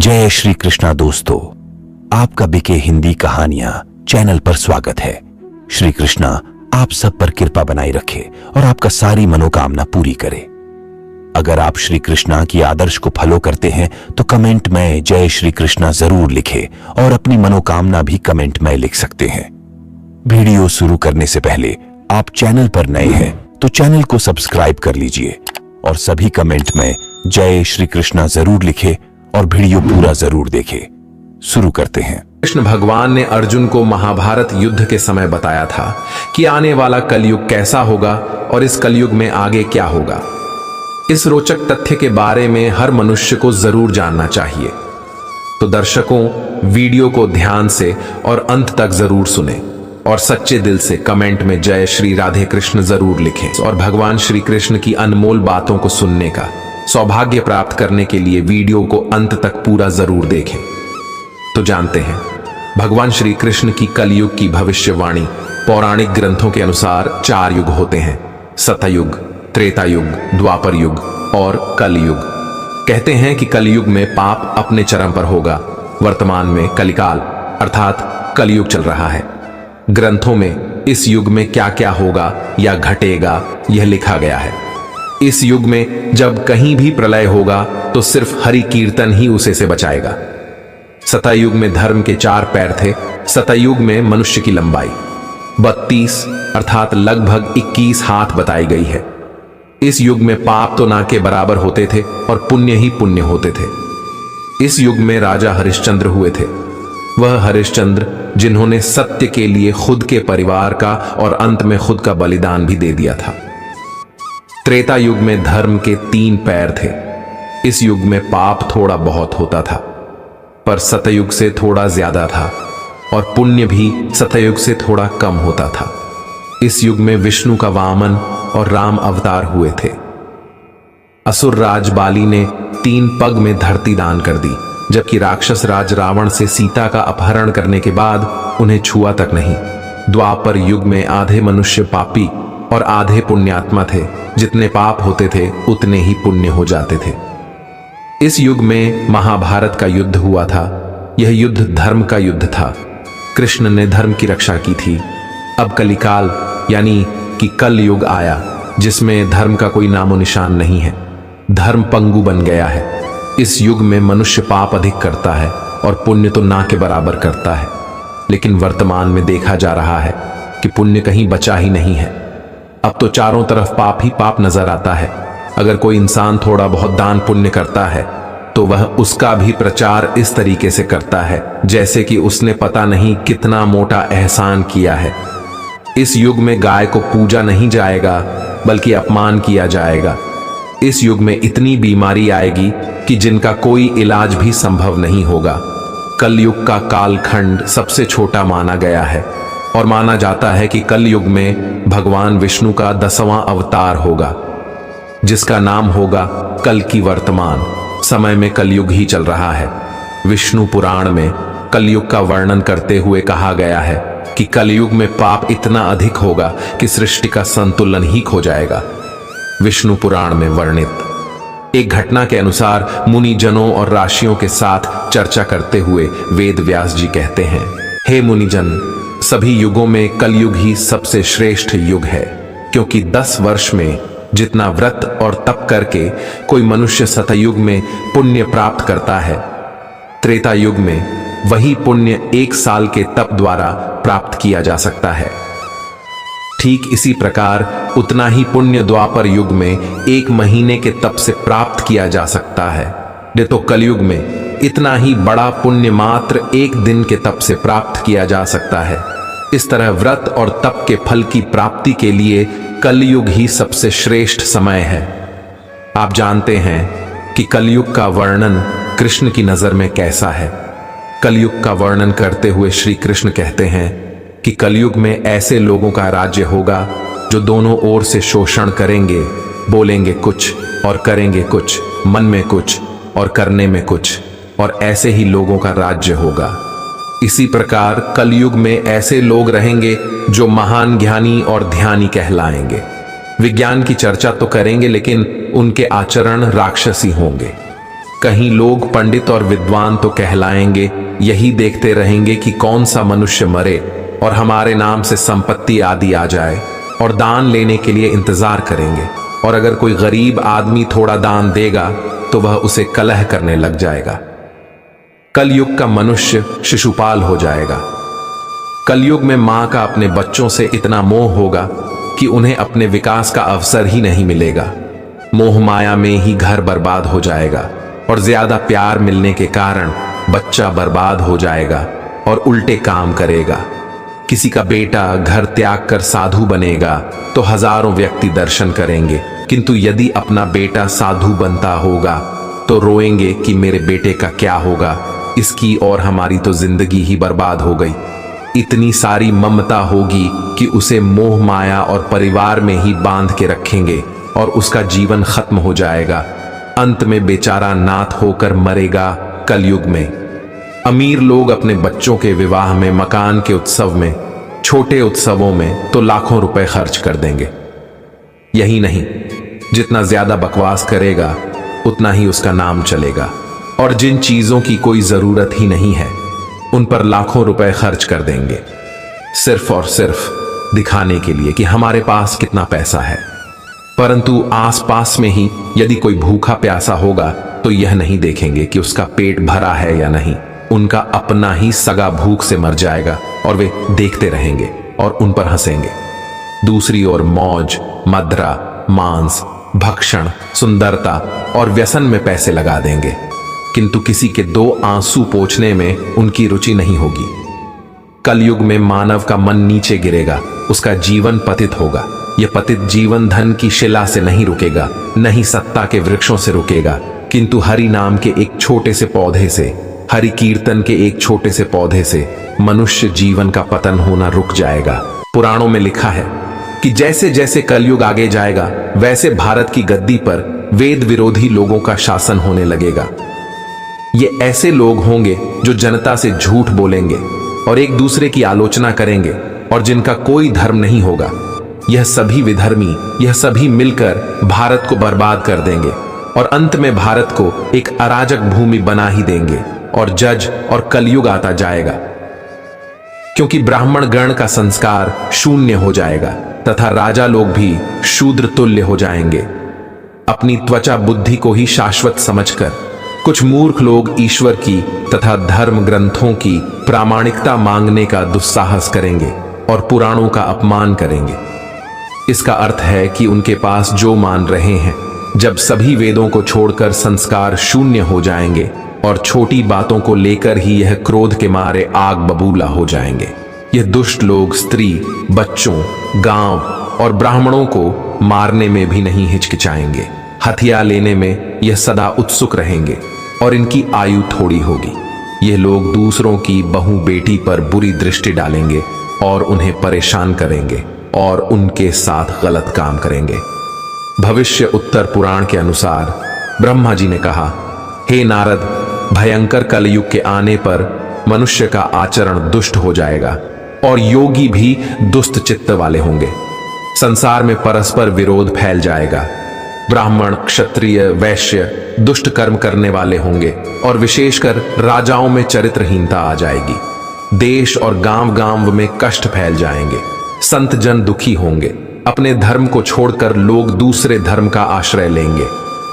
जय श्री कृष्णा दोस्तों, आपका बीके हिंदी कहानियां चैनल पर स्वागत है। श्री कृष्णा आप सब पर कृपा बनाए रखे और आपका सारी मनोकामना पूरी करे। अगर आप श्री कृष्णा की आदर्श को फॉलो करते हैं तो कमेंट में जय श्री कृष्णा जरूर लिखें और अपनी मनोकामना भी कमेंट में लिख सकते हैं। वीडियो शुरू करने से पहले आप चैनल पर नए हैं तो चैनल को सब्सक्राइब कर लीजिए और सभी कमेंट में जय श्री कृष्णा जरूर लिखें और वीडियो पूरा जरूर देखें। शुरू करते हैं। कृष्ण भगवान ने अर्जुन को महाभारत युद्ध के समय बताया था कि आने वाला कलयुग कैसा होगा और इस कलयुग में आगे क्या होगा। इस रोचक तथ्य के बारे में हर मनुष्य को जरूर जानना चाहिए। तो दर्शकों, वीडियो को ध्यान से और अंत तक जरूर सुने और सच्चे दिल से कमेंट में जय श्री राधे कृष्ण जरूर लिखें और भगवान श्री कृष्ण की अनमोल बातों को सुनने का सौभाग्य प्राप्त करने के लिए वीडियो को अंत तक पूरा जरूर देखें। तो जानते हैं, भगवान श्री कृष्ण की कलयुग की भविष्यवाणी पौराणिक ग्रंथों के अनुसार 4 युग होते हैं: सतयुग, त्रेता युग, द्वापर युग और कलयुग। कहते हैं कि कलयुग में पाप अपने चरम पर होगा। वर्तमान में कलिकाल अर्थात कलयुग चल रहा है। ग्रंथों में इस युग में क्या क्या होगा या घटेगा यह लिखा गया है। इस युग में जब कहीं भी प्रलय होगा तो सिर्फ हरि कीर्तन ही उसे से बचाएगा। सतयुग में धर्म के 4 पैर थे। सतयुग में मनुष्य की लंबाई 32 अर्थात लगभग 21 हाथ बताई गई है। इस युग में पाप तो ना के बराबर होते थे और पुण्य ही पुण्य होते थे। इस युग में राजा हरिश्चंद्र हुए थे। वह हरिश्चंद्र जिन्होंने सत्य के लिए खुद के परिवार का और अंत में खुद का बलिदान भी दे दिया था। त्रेता युग में धर्म के 3 पैर थे। इस युग में पाप थोड़ा बहुत होता था पर सतयुग से थोड़ा ज्यादा था और पुण्य भी सतयुग से थोड़ा कम होता था। इस युग में विष्णु का वामन और राम अवतार हुए थे। असुर राज बाली ने 3 पग में धरती दान कर दी, जबकि राक्षस राज रावण से सीता का अपहरण करने के बाद उन्हें छुआ तक नहीं। द्वापर युग में आधे मनुष्य पापी और आधे पुण्यात्मा थे। जितने पाप होते थे उतने ही पुण्य हो जाते थे। इस युग में महाभारत का युद्ध हुआ था। यह युद्ध धर्म का युद्ध था। कृष्ण ने धर्म की रक्षा की थी। अब कलिकाल यानी कि कल युग आया जिसमें धर्म का कोई नामो निशान नहीं है। धर्म पंगु बन गया है। इस युग में मनुष्य पाप अधिक करता है और पुण्य तो ना के बराबर करता है। लेकिन वर्तमान में देखा जा रहा है कि पुण्य कहीं बचा ही नहीं है। अब तो चारों तरफ पाप ही पाप नजर आता है। अगर कोई इंसान थोड़ा बहुत दान पुण्य करता है तो वह उसका भी प्रचार इस तरीके से करता है जैसे कि उसने पता नहीं कितना मोटा एहसान किया है। इस युग में गाय को पूजा नहीं जाएगा बल्कि अपमान किया जाएगा। इस युग में इतनी बीमारी आएगी कि जिनका कोई इलाज भी संभव नहीं होगा। कलयुग का कालखंड सबसे छोटा माना गया है और माना जाता है कि कलयुग में भगवान विष्णु का 10वां अवतार होगा जिसका नाम होगा कल की वर्तमान समय में कलयुग ही चल रहा है। विष्णु पुराण में कलयुग का वर्णन करते हुए कहा गया है कि कलयुग में पाप इतना अधिक होगा कि सृष्टि का संतुलन ही खो जाएगा। विष्णु पुराण में वर्णित एक घटना के अनुसार मुनि जनों और राशियों के साथ चर्चा करते हुए वेद व्यास जी कहते हैं, हे मुनिजन, सभी युगों में कलयुग ही सबसे श्रेष्ठ युग है, क्योंकि 10 वर्ष में जितना व्रत और तप करके कोई मनुष्य सतयुग में पुण्य प्राप्त करता है, त्रेता युग में वही पुण्य 1 साल के तप द्वारा प्राप्त किया जा सकता है। ठीक इसी प्रकार उतना ही पुण्य द्वापर युग में 1 महीने के तप से प्राप्त किया जा सकता है। तो कलयुग में इतना ही बड़ा पुण्य मात्र 1 दिन के तप से प्राप्त किया जा सकता है। इस तरह व्रत और तप के फल की प्राप्ति के लिए कलयुग ही सबसे श्रेष्ठ समय है। आप जानते हैं कि कलयुग का वर्णन कृष्ण की नजर में कैसा है। कलयुग का वर्णन करते हुए श्री कृष्ण कहते हैं कि कलयुग में ऐसे लोगों का राज्य होगा जो दोनों ओर से शोषण करेंगे, बोलेंगे कुछ और करेंगे कुछ, मन में कुछ और करने में कुछ, और ऐसे ही लोगों का राज्य होगा। इसी प्रकार कलयुग में ऐसे लोग रहेंगे जो महान ज्ञानी और ध्यानी कहलाएंगे। विज्ञान की चर्चा तो करेंगे लेकिन उनके आचरण राक्षसी होंगे। कहीं लोग पंडित और विद्वान तो कहलाएंगे, यही देखते रहेंगे कि कौन सा मनुष्य मरे और हमारे नाम से संपत्ति आदि आ जाए, और दान लेने के लिए इंतजार करेंगे। और अगर कोई गरीब आदमी थोड़ा दान देगा तो वह उसे कलह करने लग जाएगा। कलयुग का मनुष्य शिशुपाल हो जाएगा। कलयुग में मां का अपने बच्चों से इतना मोह होगा कि उन्हें अपने विकास का अवसर ही नहीं मिलेगा। मोह माया में ही घर बर्बाद हो जाएगा, और ज्यादा प्यार मिलने के कारण बच्चा बर्बाद हो जाएगा और उल्टे काम करेगा। किसी का बेटा घर त्याग कर साधु बनेगा तो हजारों व्यक्ति दर्शन करेंगे, किंतु यदि अपना बेटा साधु बनता होगा तो रोएंगे कि मेरे बेटे का क्या होगा, इसकी और हमारी तो जिंदगी ही बर्बाद हो गई। इतनी सारी ममता होगी कि उसे मोह माया और परिवार में ही बांध के रखेंगे और उसका जीवन खत्म हो जाएगा। अंत में बेचारा नाथ होकर मरेगा कलयुग में। अमीर लोग अपने बच्चों के विवाह में, मकान के उत्सव में, छोटे उत्सवों में तो लाखों रुपए खर्च कर देंगे। यही नहीं, जितना ज्यादा बकवास करेगा उतना ही उसका नाम चलेगा, और जिन चीजों की कोई जरूरत ही नहीं है उन पर लाखों रुपए खर्च कर देंगे, सिर्फ और सिर्फ दिखाने के लिए कि हमारे पास कितना पैसा है। परंतु आसपास में ही यदि कोई भूखा प्यासा होगा तो यह नहीं देखेंगे कि उसका पेट भरा है या नहीं। उनका अपना ही सगा भूख से मर जाएगा और वे देखते रहेंगे और उन पर हंसेंगे। दूसरी ओर मौज, मदरा, मांस, भक्षण, सुंदरता और व्यसन में पैसे लगा देंगे, किंतु किसी के दो आंसू पोंछने में उनकी रुचि नहीं होगी। कलयुग में मानव का मन नीचे गिरेगा, उसका जीवन पतित होगा। यह पतित जीवन धन की शिला से नहीं रुकेगा, नहीं सत्ता के वृक्षों से रुकेगा, किंतु हरि नाम के एक छोटे से पौधे से, हरि कीर्तन के एक छोटे से पौधे से मनुष्य जीवन का पतन होना रुक जाएगा। पुराणों में लिखा है कि जैसे जैसे कलयुग आगे जाएगा वैसे भारत की गद्दी पर वेद विरोधी लोगों का शासन होने लगेगा। ये ऐसे लोग होंगे जो जनता से झूठ बोलेंगे और एक दूसरे की आलोचना करेंगे और जिनका कोई धर्म नहीं होगा। यह सभी विधर्मी, यह सभी मिलकर भारत को बर्बाद कर देंगे और अंत में भारत को एक अराजक भूमि बना ही देंगे और जज और कलयुग आता जाएगा, क्योंकि ब्राह्मण गण का संस्कार शून्य हो जाएगा तथा राजा लोग भी शूद्र तुल्य हो जाएंगे। अपनी त्वचा बुद्धि को ही शाश्वत समझकर कुछ मूर्ख लोग ईश्वर की तथा धर्म ग्रंथों की प्रामाणिकता मांगने का दुस्साहस करेंगे और पुराणों का अपमान करेंगे। इसका अर्थ है कि उनके पास जो मान रहे हैं, जब सभी वेदों को छोड़कर संस्कार शून्य हो जाएंगे और छोटी बातों को लेकर ही यह क्रोध के मारे आग बबूला हो जाएंगे। यह दुष्ट लोग स्त्री, बच्चों, गांव और ब्राह्मणों को मारने में भी नहीं हिचकिचाएंगे। हथियार लेने में यह सदा उत्सुक रहेंगे और इनकी आयु थोड़ी होगी। यह लोग दूसरों की बहू बेटी पर बुरी दृष्टि डालेंगे और उन्हें परेशान करेंगे और उनके साथ गलत काम करेंगे। भविष्य उत्तर पुराण के अनुसार ब्रह्मा जी ने कहा, हे नारद, भयंकर कलयुग के आने पर मनुष्य का आचरण दुष्ट हो जाएगा और योगी भी दुष्ट चित्त वाले होंगे। संसार में परस्पर विरोध फैल जाएगा। ब्राह्मण, क्षत्रिय, वैश्य दुष्ट कर्म करने वाले होंगे और विशेषकर राजाओं में चरित्रहीनता आ जाएगी। देश और गांव गांव में कष्ट फैल जाएंगे। संत जन दुखी होंगे। अपने धर्म को छोड़कर लोग दूसरे धर्म का आश्रय लेंगे।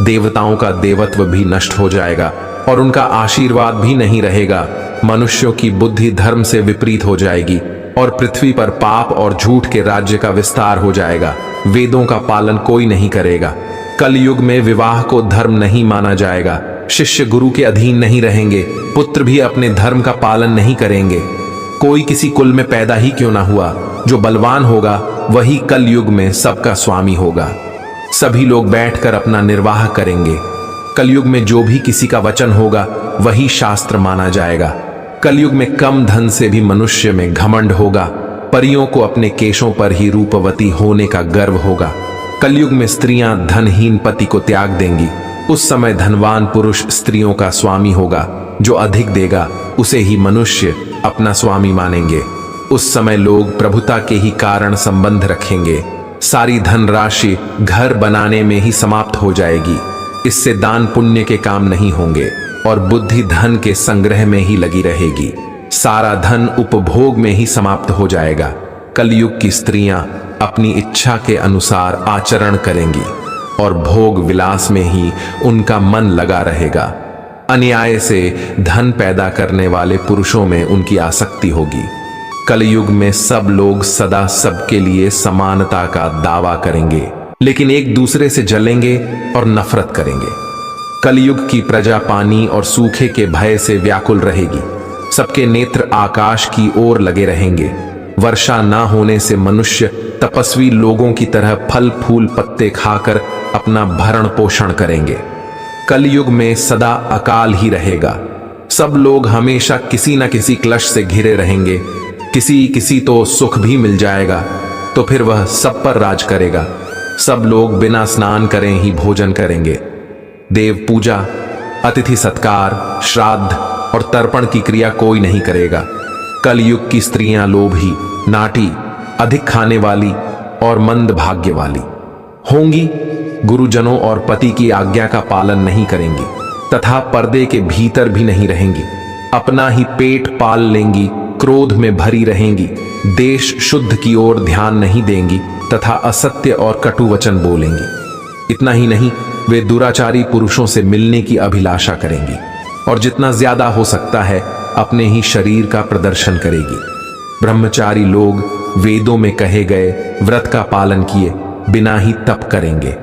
देवताओं का देवत्व भी नष्ट हो जाएगा और उनका आशीर्वाद भी नहीं रहेगा। मनुष्यों की बुद्धि धर्म से विपरीत हो जाएगी और पृथ्वी पर पाप और झूठ के राज्य का विस्तार हो जाएगा। वेदों का पालन कोई नहीं करेगा। कलयुग में विवाह को धर्म नहीं माना जाएगा। शिष्य गुरु के अधीन नहीं रहेंगे। पुत्र भी अपने धर्म का पालन नहीं करेंगे। कोई किसी कुल में पैदा ही क्यों ना हुआ, जो बलवान होगा वही कलयुग में सबका स्वामी होगा। सभी लोग बैठकर अपना निर्वाह करेंगे। कलयुग में जो भी किसी का वचन होगा वही शास्त्र माना जाएगा। कलयुग में कम धन से भी मनुष्य में घमंड होगा। परियों को अपने केशों पर ही रूपवती होने का गर्व होगा। कलयुग में स्त्रियां धनहीन पति को त्याग देंगी। उस समय धनवान पुरुष स्त्रियों का स्वामी होगा। जो अधिक देगा उसे ही मनुष्य अपना स्वामी मानेंगे। उस समय लोग प्रभुता के ही कारण संबंध रखेंगे। सारी धनराशि घर बनाने में ही समाप्त हो जाएगी। इससे दान पुण्य के काम नहीं होंगे और बुद्धि धन के संग्रह में ही लगी रहेगी। सारा धन उपभोग में ही समाप्त हो जाएगा। कलयुग की स्त्रियां अपनी इच्छा के अनुसार आचरण करेंगी और भोग विलास में ही उनका मन लगा रहेगा। अन्याय से धन पैदा करने वाले पुरुषों में उनकी आसक्ति होगी। कलयुग में सब लोग सदा सबके लिए समानता का दावा करेंगे, लेकिन एक दूसरे से जलेंगे और नफरत करेंगे। कलयुग की प्रजा पानी और सूखे के भय से व्याकुल रहेगी। सबके नेत्र आकाश की ओर लगे रहेंगे। वर्षा ना होने से मनुष्य तपस्वी लोगों की तरह फल फूल पत्ते खाकर अपना भरण पोषण करेंगे। कलयुग में सदा अकाल ही रहेगा। सब लोग हमेशा किसी न किसी क्लेश से घिरे रहेंगे। किसी किसी तो सुख भी मिल जाएगा तो फिर वह सब पर राज करेगा। सब लोग बिना स्नान करें ही भोजन करेंगे। देव पूजा, अतिथि सत्कार, श्राद्ध और तर्पण की क्रिया कोई नहीं करेगा। कलयुग की स्त्रियां लोभी, नाटी, अधिक खाने वाली और मंद भाग्य वाली होंगी। गुरुजनों और पति की आज्ञा का पालन नहीं करेंगी तथा पर्दे के भीतर भी नहीं रहेंगी। अपना ही पेट पाल लेंगी, क्रोध में भरी रहेंगी, देश शुद्ध की ओर ध्यान नहीं देंगी तथा असत्य और कटु वचन बोलेंगी। इतना ही नहीं, वे दुराचारी पुरुषों से मिलने की अभिलाषा करेंगी और जितना ज्यादा हो सकता है अपने ही शरीर का प्रदर्शन करेगी। ब्रह्मचारी लोग वेदों में कहे गए व्रत का पालन किए बिना ही तप करेंगे।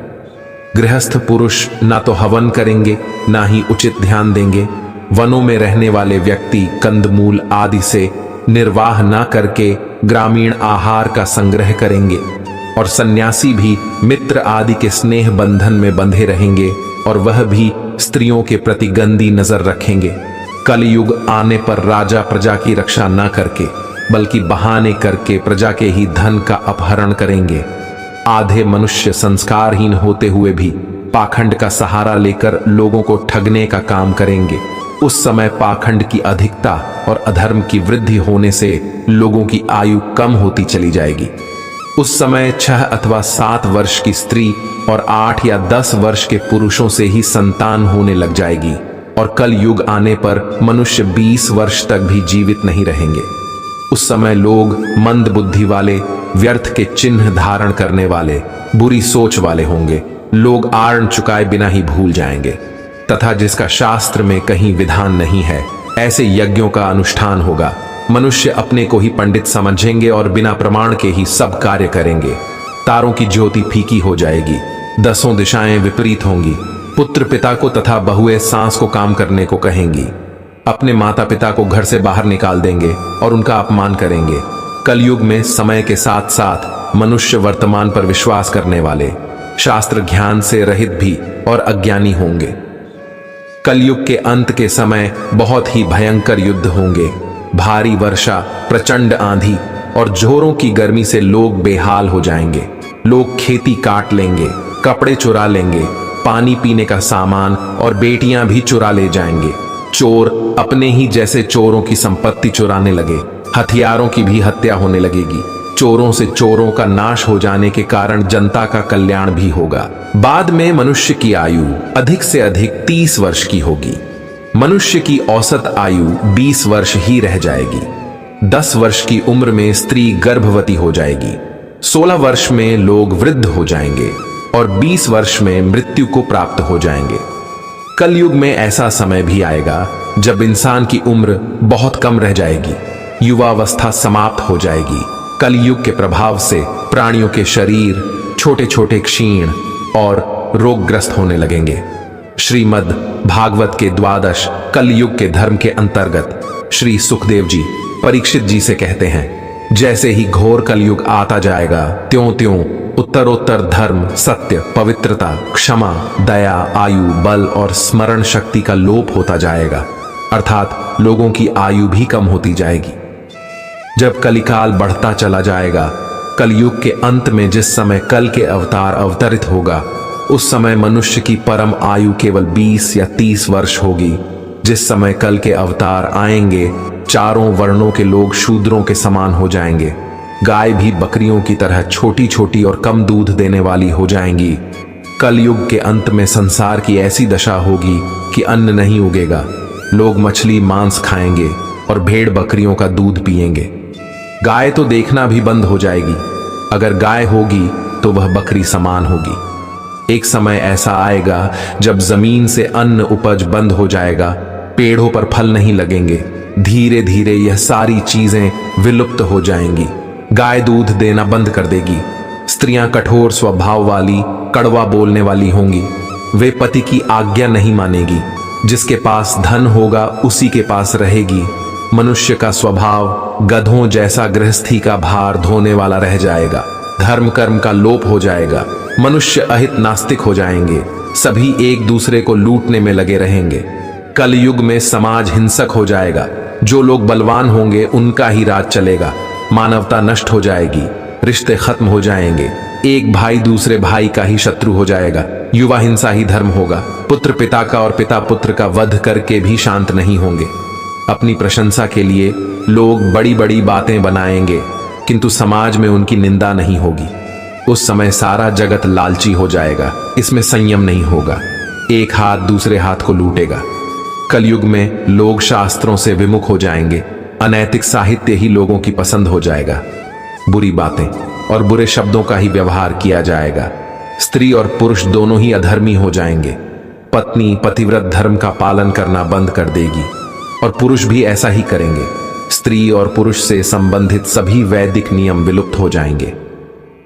गृहस्थ पुरुष ना तो हवन करेंगे ना ही उचित ध्यान देंगे। वनों में रहने वाले व्यक्ति कंदमूल आदि से निर्वाह ना करके ग्रामीण आहार का संग्रह करेंगे और सन्यासी भी मित्र आदि के स्नेह बंधन में बंधे रहेंगे और वह भी स्त्रियों के प्रति गंदी नजर रखेंगे। कलयुग आने पर राजा प्रजा की रक्षा न करके बल्कि बहाने करके प्रजा के ही धन का अपहरण करेंगे। आधे मनुष्य संस्कारहीन होते हुए भी पाखंड का सहारा लेकर लोगों को ठगने का काम करेंगे। उस समय पाखंड की अधिकता और अधर्म की वृद्धि होने से लोगों की आयु कम होती चली जाएगी। उस समय 6 अथवा 7 वर्ष की स्त्री और 8 या 10 वर्ष के पुरुषों से ही संतान होने लग जाएगी और कल युग आने पर मनुष्य 20 वर्ष तक भी जीवित नहीं रहेंगे। उस समय लोग मंद बुद्धि वाले, व्यर्थ के चिन्ह धारण करने वाले, बुरी सोच वाले होंगे। लोग आर्ण चुकाए बिना ही भूल जाएंगे तथा जिसका शास्त्र में कहीं विधान नहीं है ऐसे यज्ञों का अनुष्ठान होगा। मनुष्य अपने को ही पंडित समझेंगे और बिना प्रमाण के ही सब कार्य करेंगे। तारों की ज्योति फीकी हो जाएगी, 10 दिशाएं विपरीत होंगी। पुत्र पिता को तथा बहुएं सास को काम करने को कहेंगी। अपने माता पिता को घर से बाहर निकाल देंगे और उनका अपमान करेंगे। कलयुग में समय के साथ साथ मनुष्य वर्तमान पर विश्वास करने वाले, शास्त्र ज्ञान से रहित भी और अज्ञानी होंगे। कलयुग के अंत के समय बहुत ही भयंकर युद्ध होंगे। भारी वर्षा, प्रचंड आंधी और जोरों की गर्मी से लोग बेहाल हो जाएंगे। लोग खेती काट लेंगे, कपड़े चुरा लेंगे, पानी पीने का सामान और बेटियां भी चुरा ले जाएंगे। चोर अपने ही जैसे चोरों की संपत्ति चुराने लगे। हथियारों की भी हत्या होने लगेगी। चोरों से चोरों का नाश हो जाने के कारण जनता का कल्याण भी होगा। बाद में मनुष्य की आयु अधिक से अधिक 30 वर्ष की होगी। मनुष्य की औसत आयु 20 वर्ष ही रह जाएगी। 10 वर्ष की उम्र में स्त्री गर्भवती हो जाएगी। 16 वर्ष में लोग वृद्ध हो जाएंगे और 20 वर्ष में मृत्यु को प्राप्त हो जाएंगे। कलयुग में ऐसा समय भी आएगा जब इंसान की उम्र बहुत कम रह जाएगी। युवावस्था समाप्त हो जाएगी। कलयुग के प्रभाव से प्राणियों के शरीर छोटे छोटे क्षीण और रोगग्रस्त होने लगेंगे। श्रीमद् भागवत के 12 कलयुग के धर्म के अंतर्गत श्री सुखदेव जी परीक्षित जी से कहते हैं, जैसे ही घोर कलयुग आता जाएगा त्यों त्यों उत्तरोत्तर धर्म, सत्य, पवित्रता, क्षमा, दया, आयु, बल और स्मरण शक्ति का लोप होता जाएगा, अर्थात लोगों की आयु भी कम होती जाएगी। जब कलिकाल बढ़ता चला जाएगा, कलयुग के अंत में जिस समय कल के अवतार अवतरित होगा, उस समय मनुष्य की परम आयु केवल 20 या 30 वर्ष होगी। जिस समय कल के अवतार आएंगे, चारों वर्णों के लोग शूद्रों के समान हो जाएंगे। गाय भी बकरियों की तरह छोटी छोटी और कम दूध देने वाली हो जाएंगी। कलयुग के अंत में संसार की ऐसी दशा होगी कि अन्न नहीं उगेगा, लोग मछली मांस खाएंगे और भेड़ बकरियों का दूध पिएंगे। गाय तो देखना भी बंद हो जाएगी, अगर गाय होगी तो वह बकरी समान होगी। एक समय ऐसा आएगा जब जमीन से अन्न उपज बंद हो जाएगा, पेड़ों पर फल नहीं लगेंगे, धीरे धीरे यह सारी चीजें विलुप्त हो जाएंगी। गाय दूध देना बंद कर देगी, स्त्रियां कठोर स्वभाव वाली, कड़वा बोलने वाली होंगी, वे पति की आज्ञा नहीं मानेगी, जिसके पास धन होगा उसी के पास रहेगी। मनुष्य का स्वभाव गधों जैसा गृहस्थी का भार ढोने वाला रह जाएगा, धर्म कर्म का लोप हो जाएगा, मनुष्य अहित नास्तिक हो जाएंगे, सभी एक दूसरे को लूटने में लगे रहेंगे। कलयुग में समाज हिंसक हो जाएगा, जो लोग बलवान होंगे उनका ही राज चलेगा, मानवता नष्ट हो जाएगी, रिश्ते खत्म हो जाएंगे, एक भाई दूसरे भाई का ही शत्रु हो जाएगा, युवा हिंसा ही धर्म होगा, पुत्र पिता का और पिता पुत्र का वध करके भी शांत नहीं होंगे। अपनी प्रशंसा के लिए लोग बड़ी बड़ी बातें बनाएंगे, किंतु समाज में उनकी निंदा नहीं होगी। उस समय सारा जगत लालची हो जाएगा, इसमें संयम नहीं होगा, एक हाथ दूसरे हाथ को लूटेगा। कलयुग में लोग शास्त्रों से विमुख हो जाएंगे, अनैतिक साहित्य ही लोगों की पसंद हो जाएगा, बुरी बातें और बुरे शब्दों का ही व्यवहार किया जाएगा। स्त्री और पुरुष दोनों ही अधर्मी हो जाएंगे, पत्नी पतिव्रत धर्म का पालन करना बंद कर देगी और पुरुष भी ऐसा ही करेंगे। स्त्री और पुरुष से संबंधित सभी वैदिक नियम विलुप्त हो जाएंगे।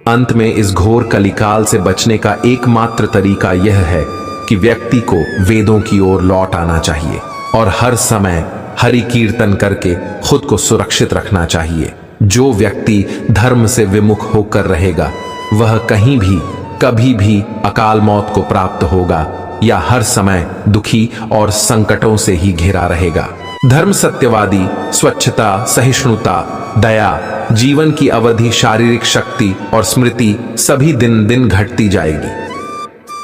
अंत में इस घोर कलिकाल से बचने का एकमात्र तरीका यह है कि व्यक्ति को वेदों की ओर लौट आना चाहिए और हर समय हरि कीर्तन करके खुद को सुरक्षित रखना चाहिए। जो व्यक्ति धर्म से विमुख होकर रहेगा वह कहीं भी कभी भी अकाल मौत को प्राप्त होगा या हर समय दुखी और संकटों से ही घिरा रहेगा। धर्म सत्यवादी, स्वच्छता, सहिष्णुता, दया, जीवन की अवधि, शारीरिक शक्ति और स्मृति सभी दिन दिन घटती जाएगी।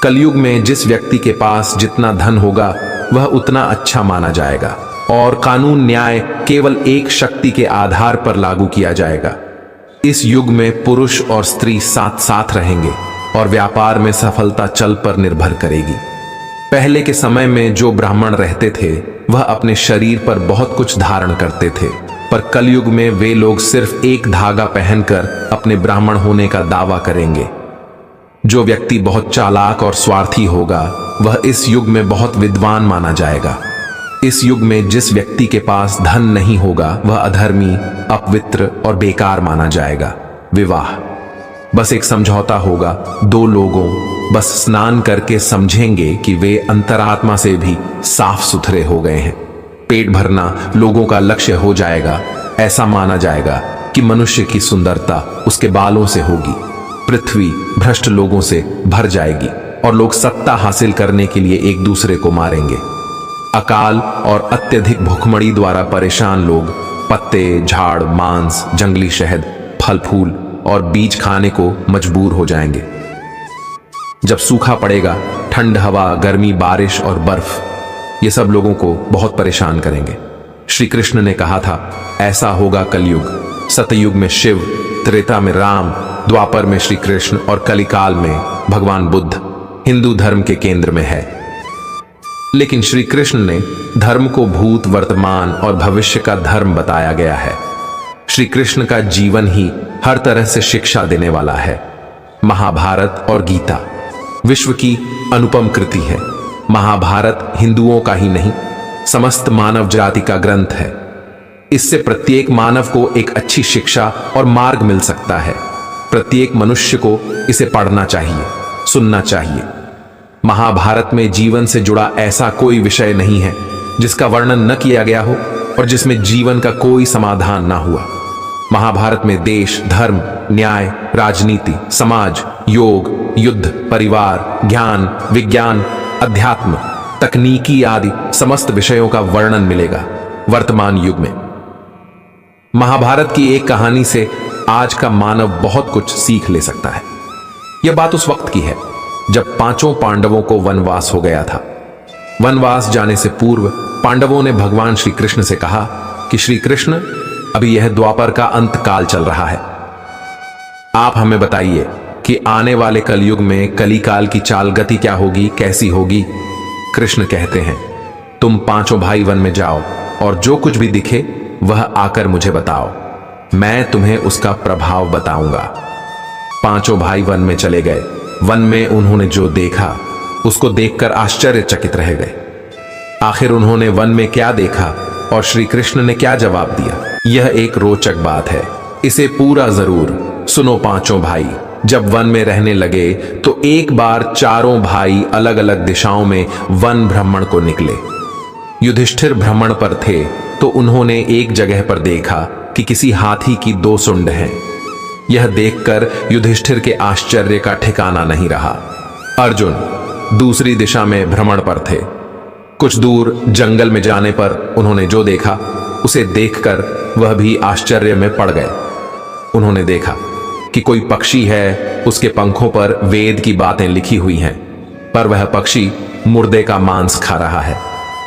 कलयुग में जिस व्यक्ति के पास जितना धन होगा वह उतना अच्छा माना जाएगा और कानून न्याय केवल एक शक्ति के आधार पर लागू किया जाएगा। इस युग में पुरुष और स्त्री साथ साथ रहेंगे और व्यापार में सफलता चल पर निर्भर करेगी। पहले के समय में जो ब्राह्मण रहते थे वह अपने शरीर पर बहुत कुछ धारण करते थे, पर कलयुग में वे लोग सिर्फ एक धागा पहनकर अपने ब्राह्मण होने का दावा करेंगे। जो व्यक्ति बहुत चालाक और स्वार्थी होगा वह इस युग में बहुत विद्वान माना जाएगा। इस युग में जिस व्यक्ति के पास धन नहीं होगा वह अधर्मी, अपवित्र और बेकार माना जाएगा। विवाह बस एक समझौता होगा, दो लोगों बस स्नान करके समझेंगे कि वे अंतरात्मा से भी साफ सुथरे हो गए हैं। पेट भरना लोगों का लक्ष्य हो जाएगा। ऐसा माना जाएगा कि मनुष्य की सुंदरता उसके बालों से होगी। पृथ्वी भ्रष्ट लोगों से भर जाएगी और लोग सत्ता हासिल करने के लिए एक दूसरे को मारेंगे। अकाल और अत्यधिक भूखमरी द्वारा परेशान लोग पत्ते, झाड़, मांस, जंगली शहद, फल फूल और बीज खाने को मजबूर हो जाएंगे। जब सूखा पड़ेगा, ठंड हवा, गर्मी, बारिश और बर्फ ये सब लोगों को बहुत परेशान करेंगे। श्री कृष्ण ने कहा था ऐसा होगा कलयुग। सतयुग में शिव, त्रेता में राम, द्वापर में श्री कृष्ण और कलिकाल में भगवान बुद्ध हिंदू धर्म के केंद्र में है। लेकिन श्री कृष्ण ने धर्म को भूत, वर्तमान और भविष्य का धर्म बताया गया है। श्री कृष्ण का जीवन ही हर तरह से शिक्षा देने वाला है। महाभारत और गीता विश्व की अनुपम कृति है। महाभारत हिंदुओं का ही नहीं समस्त मानव जाति का ग्रंथ है। इससे प्रत्येक मानव को एक अच्छी शिक्षा और मार्ग मिल सकता है। प्रत्येक मनुष्य को इसे पढ़ना चाहिए, सुनना चाहिए। महाभारत में जीवन से जुड़ा ऐसा कोई विषय नहीं है जिसका वर्णन न किया गया हो और जिसमें जीवन का कोई समाधान ना हुआ। महाभारत में देश, धर्म, न्याय, राजनीति, समाज, योग, युद्ध, परिवार, ज्ञान, विज्ञान, अध्यात्म, तकनीकी आदि समस्त विषयों का वर्णन मिलेगा। वर्तमान युग में महाभारत की एक कहानी से आज का मानव बहुत कुछ सीख ले सकता है। यह बात उस वक्त की है जब पांचों पांडवों को वनवास हो गया था। वनवास जाने से पूर्व पांडवों ने भगवान श्री कृष्ण से कहा कि श्री कृष्ण, अभी यह द्वापर का अंत काल चल रहा है, आप हमें बताइए कि आने वाले कलयुग में कलिकाल की चाल गति क्या होगी, कैसी होगी। कृष्ण कहते हैं, तुम पांचों भाई वन में जाओ और जो कुछ भी दिखे वह आकर मुझे बताओ, मैं तुम्हें उसका प्रभाव बताऊंगा। पांचों भाई वन में चले गए। वन में उन्होंने जो देखा उसको देखकर आश्चर्यचकित रह गए। आखिर उन्होंने वन में क्या देखा और श्री कृष्ण ने क्या जवाब दिया, यह एक रोचक बात है। इसे पूरा जरूर सुनो। पांचों भाई जब वन में रहने लगे तो एक बार चारों भाई अलग अलग दिशाओं में वन भ्रमण को निकले। युधिष्ठिर भ्रमण पर थे तो उन्होंने एक जगह पर देखा कि किसी हाथी की 2 सूंड हैं। यह देखकर युधिष्ठिर के आश्चर्य का ठिकाना नहीं रहा। अर्जुन दूसरी दिशा में भ्रमण पर थे। कुछ दूर जंगल में जाने पर उन्होंने जो देखा उसे देखकर वह भी आश्चर्य में पड़ गए। उन्होंने देखा कि कोई पक्षी है, उसके पंखों पर वेद की बातें लिखी हुई हैं, पर वह पक्षी मुर्दे का मांस खा रहा है।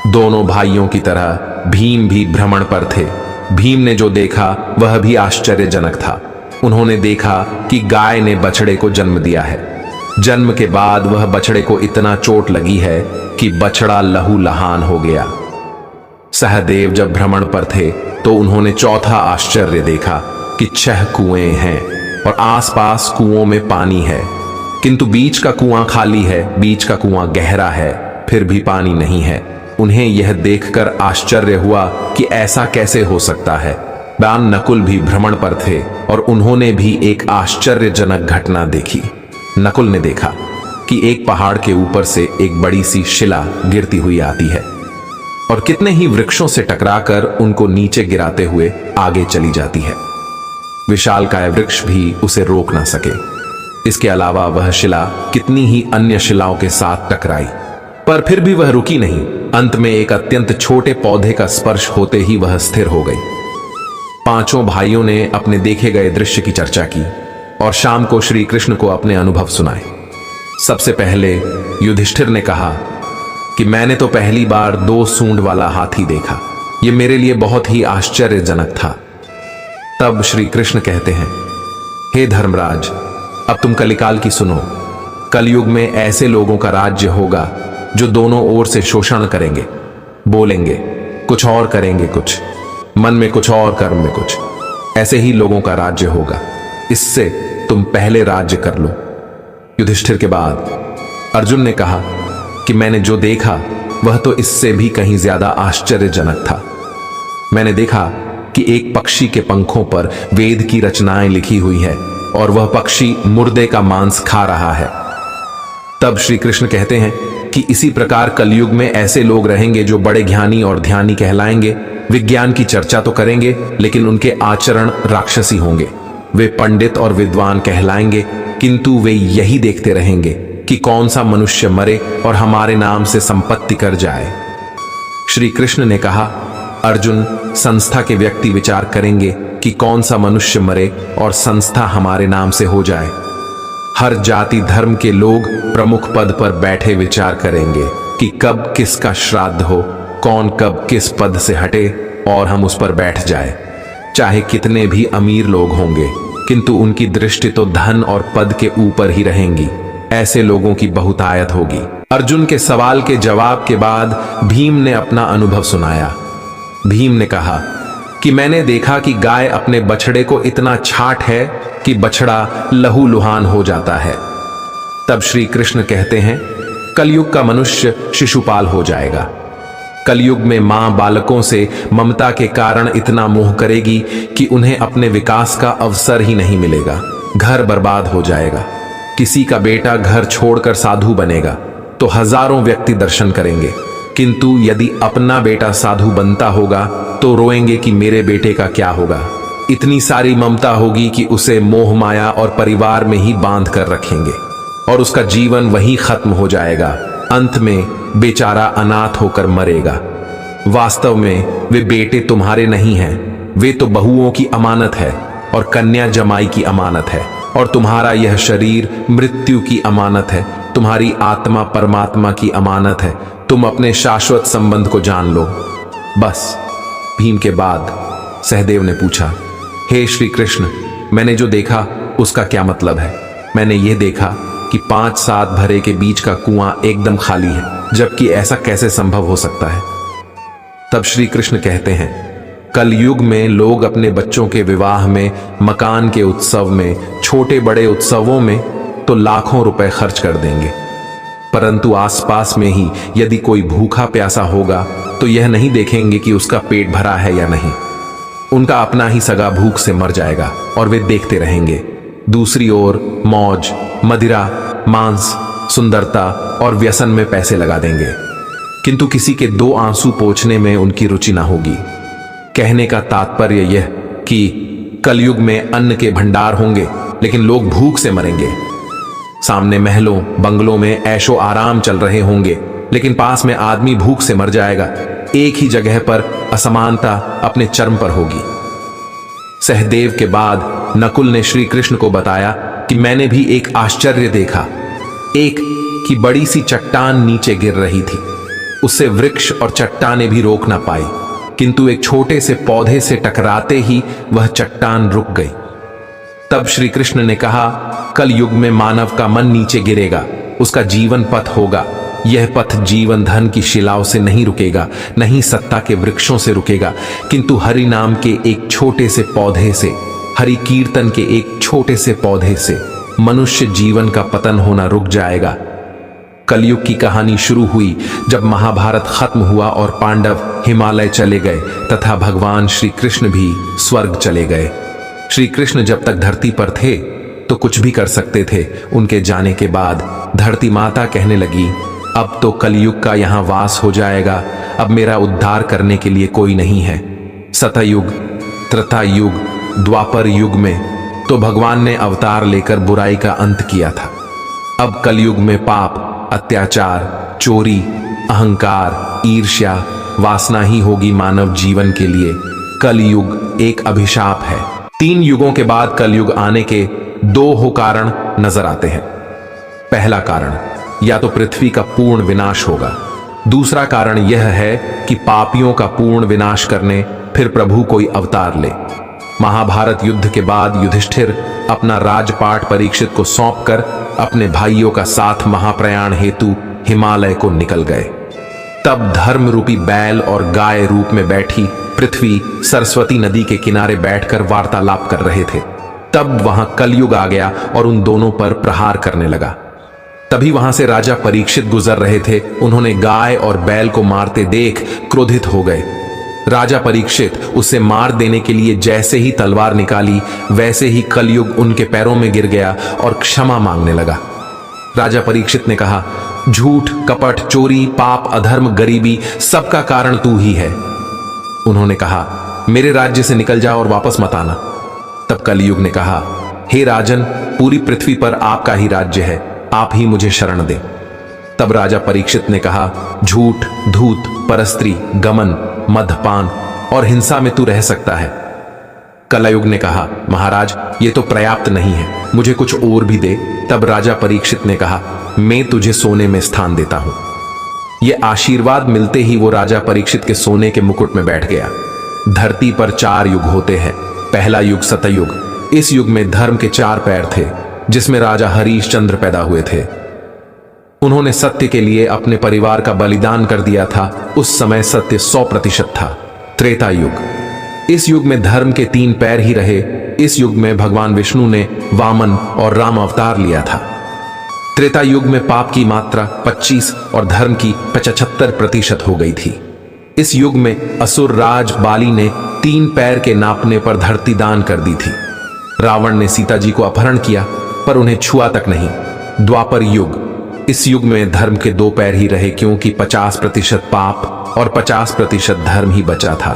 दोनों भाइयों की तरह भीम भी भ्रमण पर थे। भीम ने जो देखा वह भी आश्चर्यजनक था। उन्होंने देखा कि गाय ने बछड़े को जन्म दिया है। जन्म के बाद वह बछड़े को इतना चोट लगी है कि बछड़ा लहू लहान हो गया। सहदेव जब भ्रमण पर थे तो उन्होंने चौथा आश्चर्य देखा कि 6 कुएं हैं और आसपास कुओं में पानी है, किंतु बीच का कुआं खाली है, बीच का कुआं गहरा है, फिर भी पानी नहीं है। उन्हें यह देखकर आश्चर्य हुआ कि ऐसा कैसे हो सकता है। बान नकुल भी भ्रमण पर थे और उन्होंने भी एक आश्चर्यजनक घटना देखी। नकुल ने देखा कि एक पहाड़ के ऊपर से एक बड़ी सी शिला गिरती हुई आती है और कितने ही वृक्षों से टकराकर उनको नीचे गिराते हुए आगे चली जाती है। विशालकाय वृक्ष भी उसे रोक ना सके। इसके अलावा वह शिला कितनी ही अन्य शिलाओं के साथ टकराई, पर फिर भी वह रुकी नहीं। अंत में एक अत्यंत छोटे पौधे का स्पर्श होते ही वह स्थिर हो गई। पांचों भाइयों ने अपने देखे गए दृश्य की चर्चा की और शाम को श्री कृष्ण को अपने अनुभव सुनाए। सबसे पहले युधिष्ठिर ने कहा कि मैंने तो पहली बार 2 सूंड वाला हाथी देखा। यह मेरे लिए बहुत ही आश्चर्यजनक था। तब श्री कृष्ण कहते हैं, हे धर्मराज, अब तुम कलिकाल की सुनो। कलयुग में ऐसे लोगों का राज्य होगा जो दोनों ओर से शोषण करेंगे, बोलेंगे कुछ और करेंगे कुछ, मन में कुछ और कर्म में कुछ। ऐसे ही लोगों का राज्य होगा। इससे तुम पहले राज्य कर लो। युधिष्ठिर के बाद अर्जुन ने कहा कि मैंने जो देखा वह तो इससे भी कहीं ज्यादा आश्चर्यजनक था। मैंने देखा कि एक पक्षी के पंखों पर वेद की रचनाएं लिखी हुई है और वह पक्षी मुर्दे का मांस खा रहा है। तब श्री कृष्ण कहते हैं कि इसी प्रकार कलयुग में ऐसे लोग रहेंगे जो बड़े ज्ञानी और ध्यानी कहलाएंगे। विज्ञान की चर्चा तो करेंगे लेकिन उनके आचरण राक्षसी होंगे। वे पंडित और विद्वान कहलाएंगे किंतु वे यही देखते रहेंगे कि कौन सा मनुष्य मरे और हमारे नाम से संपत्ति कर जाए। श्री कृष्ण ने कहा, अर्जुन, संस्था के व्यक्ति विचार करेंगे कि कौन सा मनुष्य मरे और संस्था हमारे नाम से हो जाए। हर जाति धर्म के लोग प्रमुख पद पर बैठे विचार करेंगे कि कब किसका श्राद्ध हो, कौन कब किस पद से हटे और हम उस पर बैठ जाए। चाहे कितने भी अमीर लोग होंगे किंतु उनकी दृष्टि तो धन और पद के ऊपर ही रहेंगी। ऐसे लोगों की बहुतायत होगी। अर्जुन के सवाल के जवाब के बाद भीम ने अपना अनुभव सुनाया। भीम ने कहा कि मैंने देखा कि गाय अपने बछड़े को इतना छाट है कि बछड़ा लहू लुहान हो जाता है। तब श्री कृष्ण कहते हैं, कलयुग का मनुष्य शिशुपाल हो जाएगा। कलयुग में मां बालकों से ममता के कारण इतना मोह करेगी कि उन्हें अपने विकास का अवसर ही नहीं मिलेगा। घर बर्बाद हो जाएगा। किसी का बेटा घर छोड़कर साधु बनेगा तो हजारों व्यक्ति दर्शन करेंगे, किंतु यदि अपना बेटा साधु बनता होगा तो रोएंगे कि मेरे बेटे का क्या होगा। इतनी सारी ममता होगी कि उसे मोह माया और परिवार में ही बांध कर रखेंगे और उसका जीवन वहीं खत्म हो जाएगा। अंत में बेचारा अनाथ होकर मरेगा। वास्तव में वे बेटे तुम्हारे नहीं हैं, वे तो बहुओं की अमानत है और कन्या जमाई की अमानत है, और तुम्हारा यह शरीर मृत्यु की अमानत है। तुम्हारी आत्मा परमात्मा की अमानत है। तुम अपने शाश्वत संबंध को जान लो। बस। भीम के बाद सहदेव ने पूछा, हे श्री कृष्ण, मैंने जो देखा उसका क्या मतलब है? मैंने ये देखा कि 5 सात भरे के बीच का कुआं एकदम खाली है, जबकि ऐसा कैसे संभव हो सकता है। तब श्री कृष्ण कहते हैं, कलयुग में लोग अपने बच्चों के विवाह में, मकान के उत्सव में, छोटे बड़े उत्सवों में तो लाखों रुपए खर्च कर देंगे, परंतु आसपास में ही यदि कोई भूखा प्यासा होगा तो यह नहीं देखेंगे कि उसका पेट भरा है या नहीं। उनका अपना ही सगा भूख से मर जाएगा और वे देखते रहेंगे। दूसरी ओर मौज, मदिरा, मांस, सुंदरता और व्यसन में पैसे लगा देंगे, किंतु किसी के 2 आंसू पोंछने में उनकी रुचि ना होगी। कहने का तात्पर्य यह कि कलयुग में अन्न के भंडार होंगे, लेकिन लोग भूख से मरेंगे। सामने महलों बंगलों में ऐशो आराम चल रहे होंगे, लेकिन पास में आदमी भूख से मर जाएगा। एक ही जगह पर असमानता अपने चरम पर होगी। सहदेव के बाद नकुल ने श्री कृष्ण को बताया कि मैंने भी एक आश्चर्य देखा। एक कि बड़ी सी चट्टान नीचे गिर रही थी, उससे वृक्ष और चट्टानें भी रोक ना पाई, किंतु एक छोटे से पौधे से टकराते ही वह चट्टान रुक गई। तब श्री कृष्ण ने कहा, कल युग में मानव का मन नीचे गिरेगा, उसका जीवन पथ होगा। यह पथ जीवन धन की शिलाओं से नहीं रुकेगा, नहीं सत्ता के वृक्षों से रुकेगा, किंतु हरि नाम के एक छोटे से पौधे से, हरि कीर्तन के एक छोटे से पौधे से मनुष्य जीवन का पतन होना रुक जाएगा। कलयुग की कहानी शुरू हुई जब महाभारत खत्म हुआ और पांडव हिमालय चले गए तथा भगवान श्री कृष्ण भी स्वर्ग चले गए। श्री कृष्ण जब तक धरती पर थे तो कुछ भी कर सकते थे। उनके जाने के बाद धरती माता कहने लगी, अब तो कलयुग का यहां वास हो जाएगा, अब मेरा उद्धार करने के लिए कोई नहीं है। सतयुग, त्रेतायुग, द्वापर युग में तो भगवान ने अवतार लेकर बुराई का अंत किया था। अब कलयुग में पाप, अत्याचार, चोरी, अहंकार, ईर्ष्या, वासना ही होगी मानव जीवन के लिए। कलयुग एक अभिशाप है। 3 युगों के बाद कलयुग आने के 2 कारण नजर आते हैं। पहला कारण, या तो पृथ्वी का पूर्ण विनाश होगा। दूसरा कारण यह है कि पापियों का पूर्ण विनाश करने फिर प्रभु कोई अवतार ले। महाभारत युद्ध के बाद युधिष्ठिर अपना राजपाट परीक्षित को सौंपकर अपने भाइयों का साथ महाप्रयाण हेतु हिमालय को निकल गए। तब धर्म रूपी बैल और गाय रूप में बैठी पृथ्वी सरस्वती नदी के किनारे बैठकर वार्तालाप कर रहे थे। तब वहां कलयुग आ गया और उन दोनों पर प्रहार करने लगा। तभी वहां से राजा परीक्षित गुजर रहे थे। उन्होंने गाय और बैल को मारते देख क्रोधित हो गए। राजा परीक्षित उसे मार देने के लिए जैसे ही तलवार निकाली, वैसे ही कलयुग उनके पैरों में गिर गया और क्षमा मांगने लगा। राजा परीक्षित ने कहा, झूठ, कपट, चोरी, पाप, अधर्म, गरीबी, सबका कारण तू ही है। उन्होंने कहा, मेरे राज्य से निकल जाओ और वापस मत आना। तब कलयुग ने कहा, हे राजन, पूरी पृथ्वी पर आपका ही राज्य है, आप ही मुझे शरण दें। तब राजा परीक्षित ने कहा, झूठ, धूत, परस्त्री, गमन, मदपान और हिंसा में तू रह सकता है। कलयुग ने कहा, महाराज ये तो पर्याप्त नहीं है, मुझे कुछ और भी दे। तब राजा परीक्षित ने कहा, मैं तुझे सोने में स्थान देता हूं। यह आशीर्वाद मिलते ही वो राजा परीक्षित के सोने के मुकुट में बैठ गया। धरती पर 4 युग होते हैं। पहला युग सतयुग। इस युग में धर्म के 4 पैर थे, जिसमें राजा हरीशचंद्र पैदा हुए थे। उन्होंने सत्य के लिए अपने परिवार का बलिदान कर दिया था। उस समय सत्य 100% था। त्रेता युग। इस युग में धर्म के 3 पैर ही रहे। इस युग में भगवान विष्णु ने वामन और राम अवतार लिया था। त्रेता युग में पाप की मात्रा 25 और धर्म की 75% हो गई थी। इस युग में असुर राज बाली ने 3 पैर के नापने पर धरती दान कर दी थी। रावण ने सीता जी को अपहरण किया, पर उन्हें छुआ तक नहीं। द्वापर युग। इस युग में धर्म के 2 पैर ही रहे, क्योंकि 50% पाप और 50% धर्म ही बचा था।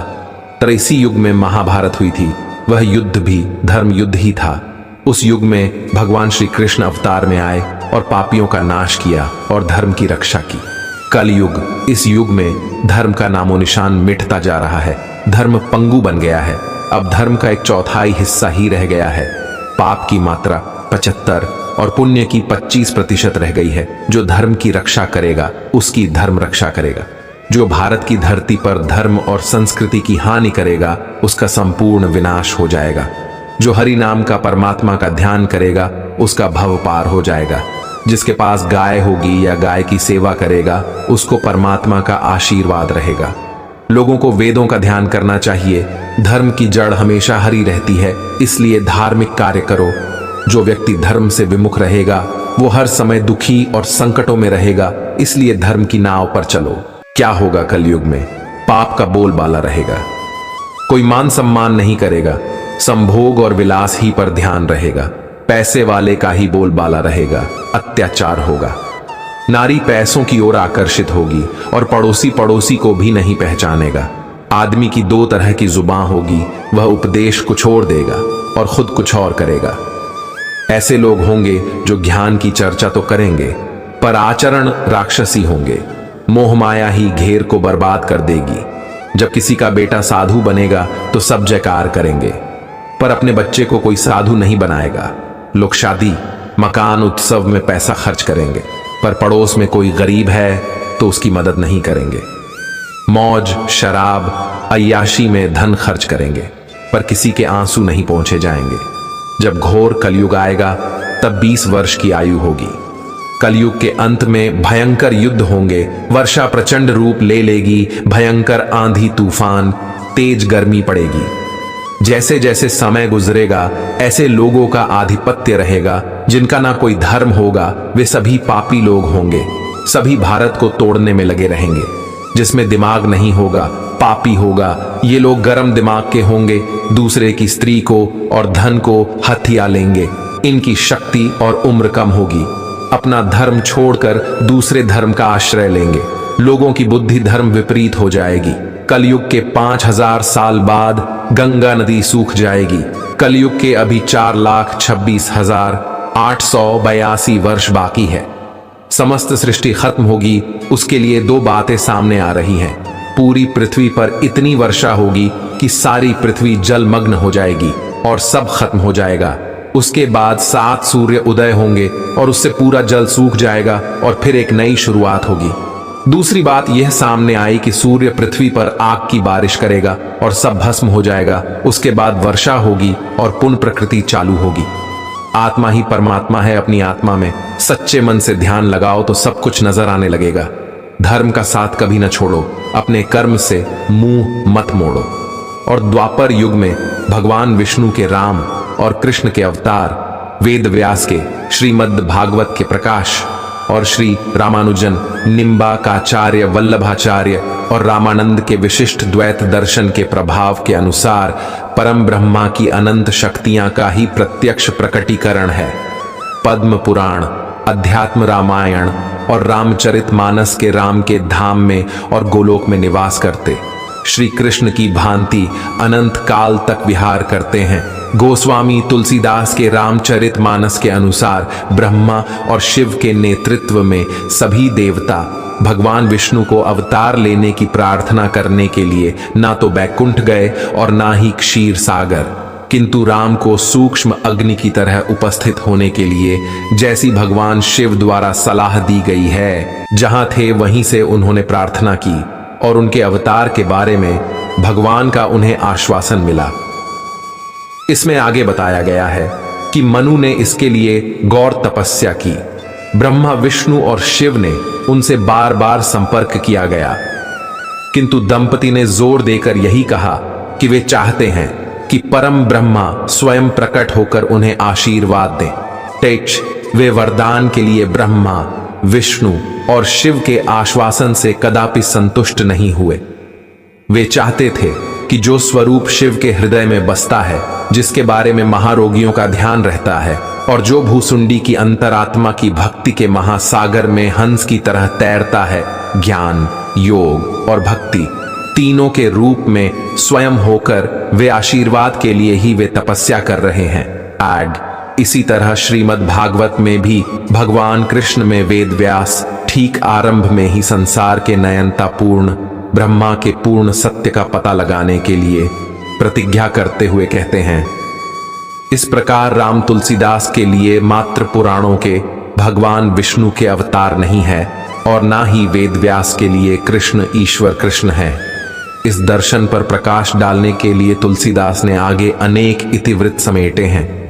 त्रेसी युग में महाभारत हुई थी। वह युद्ध भी धर्म युद्ध ही था। उस युग में भगवान श्री कृष्ण अवतार में आए और पापियों का नाश किया और धर्म की रक्षा की। कलयुग। इस युग में धर्म का नामो निशान मिटता जा रहा है। धर्म पंगु बन गया है। अब धर्म का 1/4 हिस्सा ही रह गया है। पाप की मात्रा 75 और पुण्य की 25% रह गई है। जो धर्म की रक्षा करेगा उसकी धर्म रक्षा करेगा। जो भारत की धरती पर धर्म और संस्कृति की हानि करेगा उसका संपूर्ण विनाश हो जाएगा। जो हरि नाम का परमात्मा का ध्यान करेगा उसका भव पार हो जाएगा। जिसके पास गाय होगी या गाय की सेवा करेगा उसको परमात्मा का आशीर्वाद रहेगा। लोगों को वेदों का ध्यान करना चाहिए। धर्म की जड़ हमेशा हरी रहती है, इसलिए धार्मिक कार्य करो। जो व्यक्ति धर्म से विमुख रहेगा वो हर समय दुखी और संकटों में रहेगा, इसलिए धर्म की नाव पर चलो। क्या होगा कलयुग में? पाप का बोलबाला रहेगा। कोई मान सम्मान नहीं करेगा, संभोग और विलास ही पर ध्यान रहेगा। पैसे वाले का ही बोलबाला रहेगा, अत्याचार होगा। नारी पैसों की ओर आकर्षित होगी और पड़ोसी पड़ोसी को भी नहीं पहचानेगा। आदमी की दो तरह की जुबान होगी, वह उपदेश कुछ और देगा और खुद कुछ और करेगा। ऐसे लोग होंगे जो ज्ञान की चर्चा तो करेंगे पर आचरण राक्षसी होंगे। मोह माया ही घेर को बर्बाद कर देगी। जब किसी का बेटा साधु बनेगा तो सब जयकार करेंगे, पर अपने बच्चे को कोई साधु नहीं बनाएगा। लोग शादी, मकान, उत्सव में पैसा खर्च करेंगे, पर पड़ोस में कोई गरीब है तो उसकी मदद नहीं करेंगे। मौज, शराब, अय्याशी में धन खर्च करेंगे, पर किसी के आंसू नहीं पहुंचे जाएंगे। जब घोर कलयुग आएगा तब 20 वर्ष की आयु होगी। कलयुग के अंत में भयंकर युद्ध होंगे, वर्षा प्रचंड रूप ले लेगी, भयंकर आंधी तूफान, तेज गर्मी पड़ेगी। जैसे जैसे समय गुजरेगा ऐसे लोगों का आधिपत्य रहेगा। जिनका ना कोई धर्म होगा वे सभी पापी लोग होंगे। सभी भारत को तोड़ने में लगे रहेंगे। जिसमें दिमाग नहीं होगा पापी होगा। ये लोग गर्म दिमाग के होंगे, दूसरे की स्त्री को और धन को हथिया लेंगे। इनकी शक्ति और उम्र कम होगी। अपना धर्म छोड़कर दूसरे धर्म का आश्रय लेंगे। लोगों की बुद्धि धर्म विपरीत हो जाएगी। कलयुग के 5000 साल बाद गंगा नदी सूख जाएगी। कलयुग के अभी 4,26,882 वर्ष बाकी है। समस्त सृष्टि खत्म होगी। उसके लिए दो बातें सामने आ रही हैं। पूरी पृथ्वी पर इतनी वर्षा होगी कि सारी पृथ्वी जलमग्न हो जाएगी और सब खत्म हो जाएगा। उसके बाद 7 सूर्य उदय होंगे और उससे पूरा जल सूख जाएगा और फिर एक नई शुरुआत होगी। दूसरी बात यह सामने आई कि सूर्य पृथ्वी पर आग की बारिश करेगा और सब भस्म हो जाएगा। उसके बाद वर्षा होगी और पुनः प्रकृति चालू होगी। आत्मा ही परमात्मा है। अपनी आत्मा में सच्चे मन से ध्यान लगाओ तो सब कुछ नजर आने लगेगा। धर्म का साथ कभी न छोड़ो, अपने कर्म से मुंह मत मोड़ो। और द्वापर युग में भगवान विष्णु के राम और कृष्ण के अवतार, वेद व्यास के, श्रीमद् भागवत के प्रकाश और श्री रामानुजन, निम्बाकाचार्य, वल्लभाचार्य और रामानंद के विशिष्ट द्वैत दर्शन के प्रभाव के अनुसार परम ब्रह्मा की अनंत शक्तियां का ही प्रत्यक्ष प्रकटीकरण है। पद्म पुराण, अध्यात्म रामायण और रामचरितमानस के राम के धाम में और गोलोक में निवास करते श्री कृष्ण की भांति अनंत काल तक विहार करते हैं। गोस्वामी तुलसीदास के रामचरितमानस के अनुसार ब्रह्मा और शिव के नेतृत्व में सभी देवता भगवान विष्णु को अवतार लेने की प्रार्थना करने के लिए ना तो बैकुंठ गए और ना ही क्षीर सागर, किंतु राम को सूक्ष्म अग्नि की तरह उपस्थित होने के लिए जैसी भगवान शिव द्वारा सलाह दी गई है, जहां थे वहीं से उन्होंने प्रार्थना की और उनके अवतार के बारे में भगवान का उन्हें आश्वासन मिला। इसमें आगे बताया गया है कि मनु ने इसके लिए गौर तपस्या की। ब्रह्मा, विष्णु और शिव ने उनसे बार बार संपर्क किया गया, किंतु दंपति ने जोर देकर यही कहा कि वे चाहते हैं कि परम ब्रह्मा स्वयं प्रकट होकर उन्हें आशीर्वाद दें। टेच वे वरदान के लिए ब्रह्मा, विष्णु और शिव के आश्वासन से कदापि संतुष्ट नहीं हुए। वे चाहते थे कि जो स्वरूप शिव के हृदय में बसता है, जिसके बारे में महारोगियों का ध्यान रहता है और जो भूसुंडी की अंतरात्मा की भक्ति के महासागर में हंस की तरह तैरता है, ज्ञान, योग और भक्ति तीनों के रूप में स्वयं होकर वे आशीर्वाद के लिए ही वे तपस्या कर रहे हैं। इसी तरह श्रीमद् भागवत में भी भगवान कृष्ण में वेद व्यास ठीक आरंभ में ही संसार के नयनतापूर्ण ब्रह्मा के पूर्ण सत्य का पता लगाने के लिए प्रतिज्ञा करते हुए कहते हैं, इस प्रकार राम तुलसीदास के लिए मात्र पुराणों के भगवान विष्णु के अवतार नहीं है और ना ही वेद व्यास के लिए कृष्ण ईश्वर कृष्ण है। इस दर्शन पर प्रकाश डालने के लिए तुलसीदास ने आगे अनेक इतिवृत्त समेटे हैं।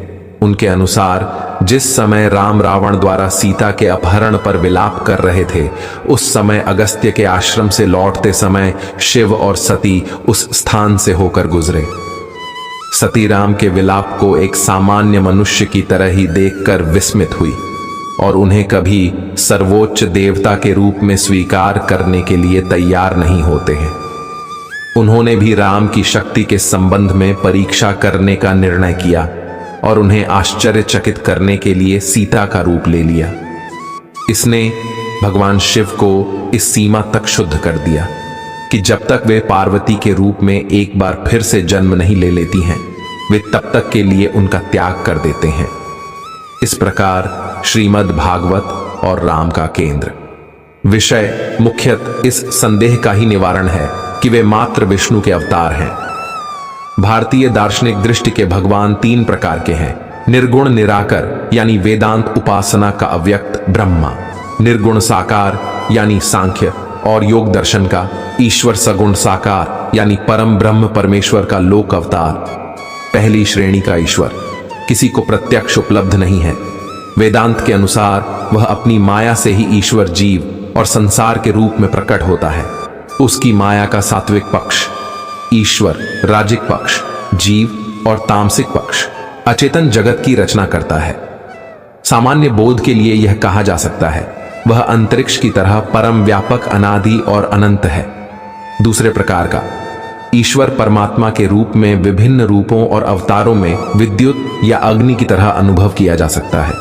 उनके अनुसार जिस समय राम रावण द्वारा सीता के अपहरण पर विलाप कर रहे थे, उस समय अगस्त्य के आश्रम से लौटते समय शिव और सती उस स्थान से होकर गुजरे। सती राम के विलाप को एक सामान्य मनुष्य की तरह ही देखकर विस्मित हुई और उन्हें कभी सर्वोच्च देवता के रूप में स्वीकार करने के लिए तैयार नहीं होते हैं। उन्होंने भी राम की शक्ति के संबंध में परीक्षा करने का निर्णय किया और उन्हें आश्चर्यचकित करने के लिए सीता का रूप ले लिया। इसने भगवान शिव को इस सीमा तक शुद्ध कर दिया कि जब तक वे पार्वती के रूप में एक बार फिर से जन्म नहीं ले लेती हैं, वे तब तक के लिए उनका त्याग कर देते हैं। इस प्रकार श्रीमद् भागवत और राम का केंद्र विषय मुख्यतः इस संदेह का ही निवारण है कि वे मात्र विष्णु के अवतार हैं। भारतीय दार्शनिक दृष्टि के भगवान तीन प्रकार के हैं: निर्गुण निराकर यानी वेदांत उपासना का अव्यक्त ब्रह्मा, निर्गुण साकार यानी सांख्य और योग दर्शन का, ईश्वर सगुण साकार यानी परम ब्रह्म परमेश्वर का लोक अवतार। पहली श्रेणी का ईश्वर किसी को प्रत्यक्ष उपलब्ध नहीं है। वेदांत के अनुसार वह अपनी माया से ही ईश्वर, जीव और संसार के रूप में प्रकट होता है। उसकी माया का सात्विक पक्ष ईश्वर, राजिक पक्ष जीव और तामसिक पक्ष अचेतन जगत की रचना करता है। सामान्य बोध के लिए यह कहा जा सकता है वह अंतरिक्ष की तरह परम व्यापक, अनादि और अनंत है। दूसरे प्रकार का ईश्वर परमात्मा के रूप में विभिन्न रूपों और अवतारों में विद्युत या अग्नि की तरह अनुभव किया जा सकता है।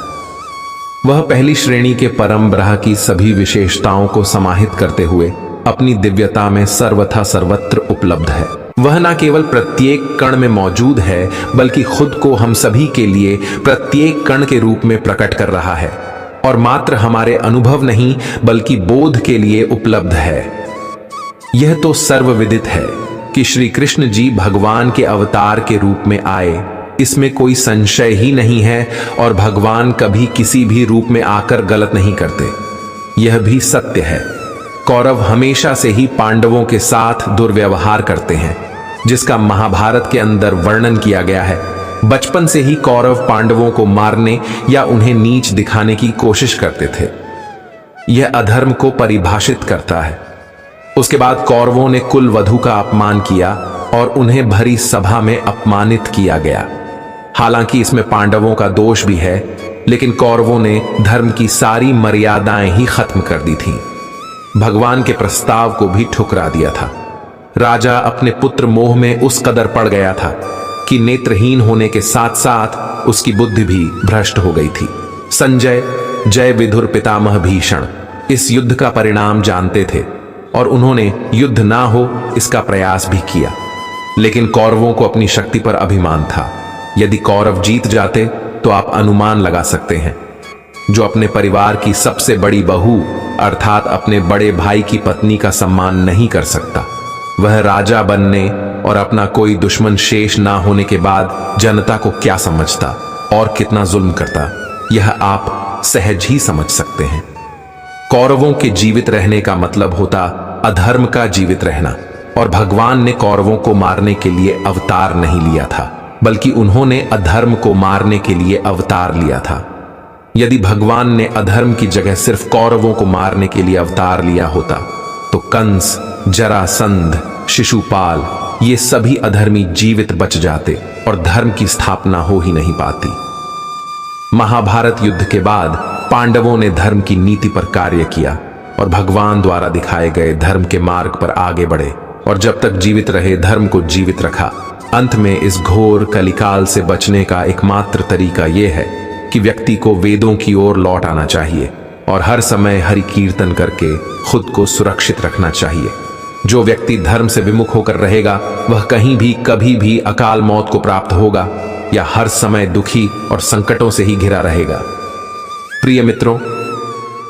वह पहली श्रेणी के परम ब्रह्म की सभी विशेषताओं को समाहित करते हुए अपनी दिव्यता में सर्वथा सर्वत्र उपलब्ध है। वह न केवल प्रत्येक कण में मौजूद है, बल्कि खुद को हम सभी के लिए प्रत्येक कण के रूप में प्रकट कर रहा है और मात्र हमारे अनुभव नहीं बल्कि बोध के लिए उपलब्ध है। यह तो सर्वविदित है कि श्री कृष्ण जी भगवान के अवतार के रूप में आए, इसमें कोई संशय ही नहीं है और भगवान कभी किसी भी रूप में आकर गलत नहीं करते। यह भी सत्य है कौरव हमेशा से ही पांडवों के साथ दुर्व्यवहार करते हैं, जिसका महाभारत के अंदर वर्णन किया गया है। बचपन से ही कौरव पांडवों को मारने या उन्हें नीच दिखाने की कोशिश करते थे। यह अधर्म को परिभाषित करता है। उसके बाद कौरवों ने कुल वधू का अपमान किया और उन्हें भरी सभा में अपमानित किया गया। हालांकि इसमें पांडवों का दोष भी है, लेकिन कौरवों ने धर्म की सारी मर्यादाएं ही खत्म कर दी थीं। भगवान के प्रस्ताव को भी ठुकरा दिया था। राजा अपने पुत्र मोह में उस कदर पड़ गया था कि नेत्रहीन होने के साथ साथ उसकी बुद्धि भी भ्रष्ट हो गई थी। संजय, जय विदुर पितामह भीषण इस युद्ध का परिणाम जानते थे और उन्होंने युद्ध ना हो इसका प्रयास भी किया, लेकिन कौरवों को अपनी शक्ति पर अभिमान था। यदि कौरव जीत जाते तो आप अनुमान लगा सकते हैं, जो अपने परिवार की सबसे बड़ी बहू अर्थात अपने बड़े भाई की पत्नी का सम्मान नहीं कर सकता, वह राजा बनने और अपना कोई दुश्मन शेष ना होने के बाद जनता को क्या समझता और कितना जुल्म करता, यह आप सहज ही समझ सकते हैं। कौरवों के जीवित रहने का मतलब होता अधर्म का जीवित रहना, और भगवान ने कौरवों को मारने के लिए अवतार नहीं लिया था, बल्कि उन्होंने अधर्म को मारने के लिए अवतार लिया था। यदि भगवान ने अधर्म की जगह सिर्फ कौरवों को मारने के लिए अवतार लिया होता तो कंस, जरासंध, शिशुपाल ये सभी अधर्मी जीवित बच जाते और धर्म की स्थापना हो ही नहीं पाती। महाभारत युद्ध के बाद पांडवों ने धर्म की नीति पर कार्य किया और भगवान द्वारा दिखाए गए धर्म के मार्ग पर आगे बढ़े और जब तक जीवित रहे धर्म को जीवित रखा। अंत में इस घोर कलिकाल से बचने का एकमात्र तरीका यह है कि व्यक्ति को वेदों की ओर लौट आना चाहिए और हर समय हरि कीर्तन करके खुद को सुरक्षित रखना चाहिए। जो व्यक्ति धर्म से विमुख होकर रहेगा वह कहीं भी कभी भी अकाल मौत को प्राप्त होगा या हर समय दुखी और संकटों से ही घिरा रहेगा। प्रिय मित्रों,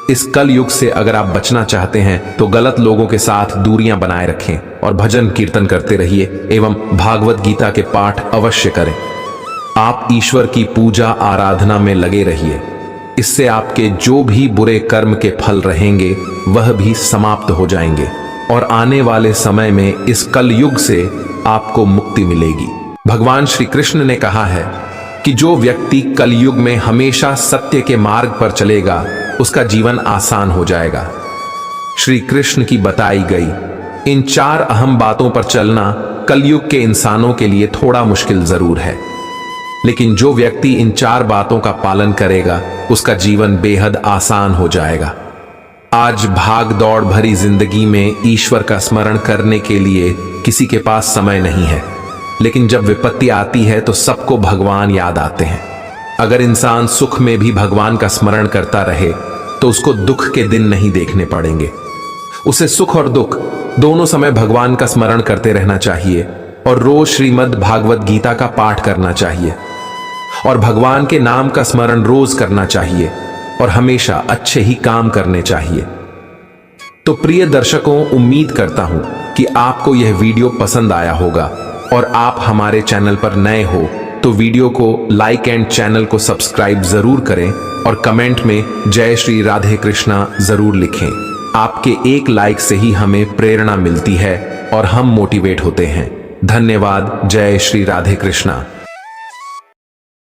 इस कल युग से अगर आप बचना चाहते हैं तो गलत लोगों के साथ दूरियां बनाए रखें और भजन कीर्तन करते रहिए एवं भागवत गीता के पाठ अवश्य करें। आप ईश्वर की पूजा आराधना में लगे रहिए। इससे आपके जो भी बुरे कर्म के फल रहेंगे वह भी समाप्त हो जाएंगे और आने वाले समय में इस कल युग से आपको मुक्ति मिलेगी। भगवान श्री कृष्ण ने कहा है कि कि जो व्यक्ति कलयुग में हमेशा सत्य के मार्ग पर चलेगा उसका जीवन आसान हो जाएगा। श्री कृष्ण की बताई गई इन 4 अहम बातों पर चलना कलयुग के इंसानों के लिए थोड़ा मुश्किल जरूर है, लेकिन जो व्यक्ति इन 4 बातों का पालन करेगा उसका जीवन बेहद आसान हो जाएगा। आज भाग दौड़ भरी जिंदगी में ईश्वर का स्मरण करने के लिए किसी के पास समय नहीं है, लेकिन जब विपत्ति आती है तो सबको भगवान याद आते हैं। अगर इंसान सुख में भी भगवान का स्मरण करता रहे तो उसको दुख के दिन नहीं देखने पड़ेंगे। उसे सुख और दुख दोनों समय भगवान का स्मरण करते रहना चाहिए और रोज श्रीमद् भागवत गीता का पाठ करना चाहिए और भगवान के नाम का स्मरण रोज करना चाहिए और हमेशा अच्छे ही काम करने चाहिए। तो प्रिय दर्शकों, उम्मीद करता हूं कि आपको यह वीडियो पसंद आया होगा और आप हमारे चैनल पर नए हो तो वीडियो को लाइक एंड चैनल को सब्सक्राइब जरूर करें और कमेंट में जय श्री राधे कृष्णा जरूर लिखें। आपके एक लाइक से ही हमें प्रेरणा मिलती है और हम मोटिवेट होते हैं। धन्यवाद। जय श्री राधे कृष्णा।